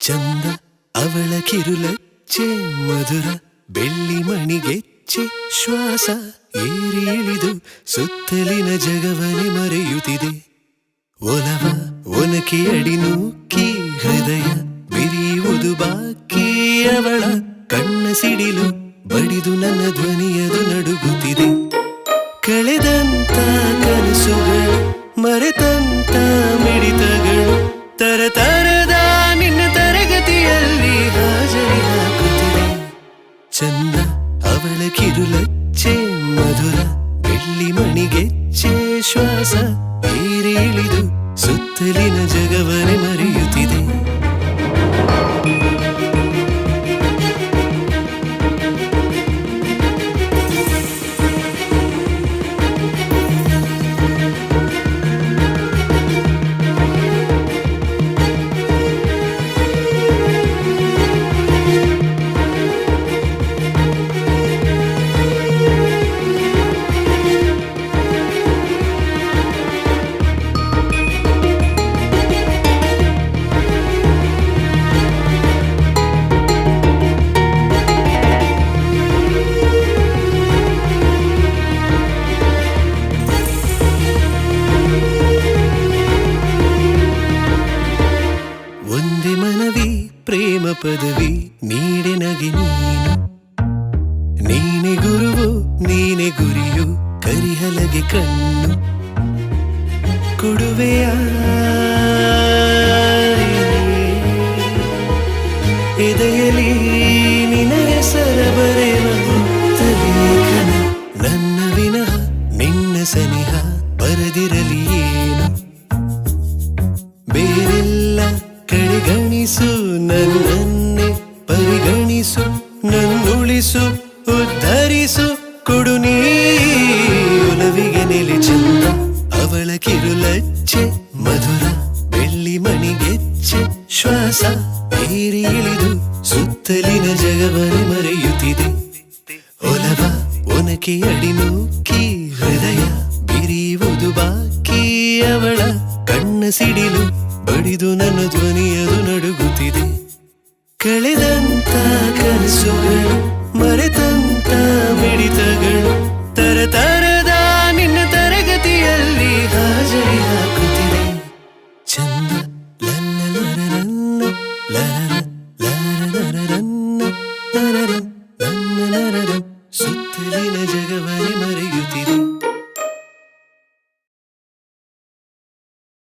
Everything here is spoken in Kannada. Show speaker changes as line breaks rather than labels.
ಚಂದ ಅವಳ ಕಿರುಲಚ್ಚೆ ಮಧುರ ಬೆಳ್ಳಿ ಮಣಿಗೆಚ್ಚೆ ಶ್ವಾಸ ಏರಿ ಇಳಿದು ಸುತ್ತಲಿನ ಜಗವನೆ ಮರೆಯುತ್ತಿದೆ ಒಲವ ಒನಕೆ ಅಡಿ ನೂಕಿ ಹೃದಯ ಬಿರಿಯುವುದು ಬಾಕಿ ಅವಳ ಕಣ್ಣ ಸಿಡಿಲು ಬಡಿದು ನನ್ನ ಧ್ವನಿಯದು ನಡುಗುತ್ತಿದೆ ಕಳೆದಂತ ಕನಸುಗಳು ಮರೆತಂತ ಮಿಡಿತಗಳು ತರತರದ ನಿನ್ನ ತರಗತಿಯಲ್ಲಿ ಹಾಜರಿ ಹಾಕುತ್ತಿದೆ ಚಂದ ಅವಳ ಕಿರುಲಚ್ಚೆ ಮಧುರ ಬೆಳ್ಳಿ ಮಣಿಗೆಚ್ಚೆ ಶ್ವಾಸ ಏರಿ ಇಳಿದು ಸುತ್ತಲಿನ ಜಗವನೆ ಮರೆಯುತ್ತಿದೆ ಒಂದೇ ಮನವಿ ಪ್ರೇಮ ಪದವಿ ನೀಡೆ ನಗೆ ನೀನು ನೀನೆ ಗುರುವು ನೀನೆ ಗುರಿಯು ಕರಿಹಲಗೆ ಕಣ್ಣು ಕೊಡುವೆಯ ಎದೆಯಲಿ ನಿನ ಹೆಸರ ಬರೆಯುವ ಲೇಖನ ನನ್ನ ವಿನಃ ನಿನ್ನ ಸನಿಹ ಬರದಿರಲಿ ಏನು ಬೇರೆಲ್ಲ ಕಡೆಗಣಿಸು ನನ್ನನ್ನೇ ಪರಿಗಣಿಸು ನನ್ನುಳಿಸು ಉದ್ಧರಿಸು ಕೊಡು ನೀ ಒಲವಿಗೆ ನೆಲೆ ಚಂದ ಅವಳ ಕಿರುಲಚ್ಚೆ ಮಧುರ ಬೆಳ್ಳಿ ಮಣಿಗೆಚ್ಚೆ ಶ್ವಾಸ ಏರಿ ಇಳಿದು ಸುತ್ತಲಿನ ಜಗವನೆ ಮರೆಯುತ್ತಿದೆ ಒಲವ ಒನಕೆ ಅಡಿ ನೂಕಿ ಹೃದಯ ಬಿರಿಯುವುದು ಬಾಕಿ ಅವಳ ಕಣ್ಣ ಸಿಡಿಲು ಬಡಿದು ನನ್ನ ಧ್ವನಿಯದು ನಡುಗುತ್ತಿದೆ ಕಳೆದಂತ ಕನಸುಗಳು ಮರೆತಂತ ಮಿಡಿತಗಳು ತರತರ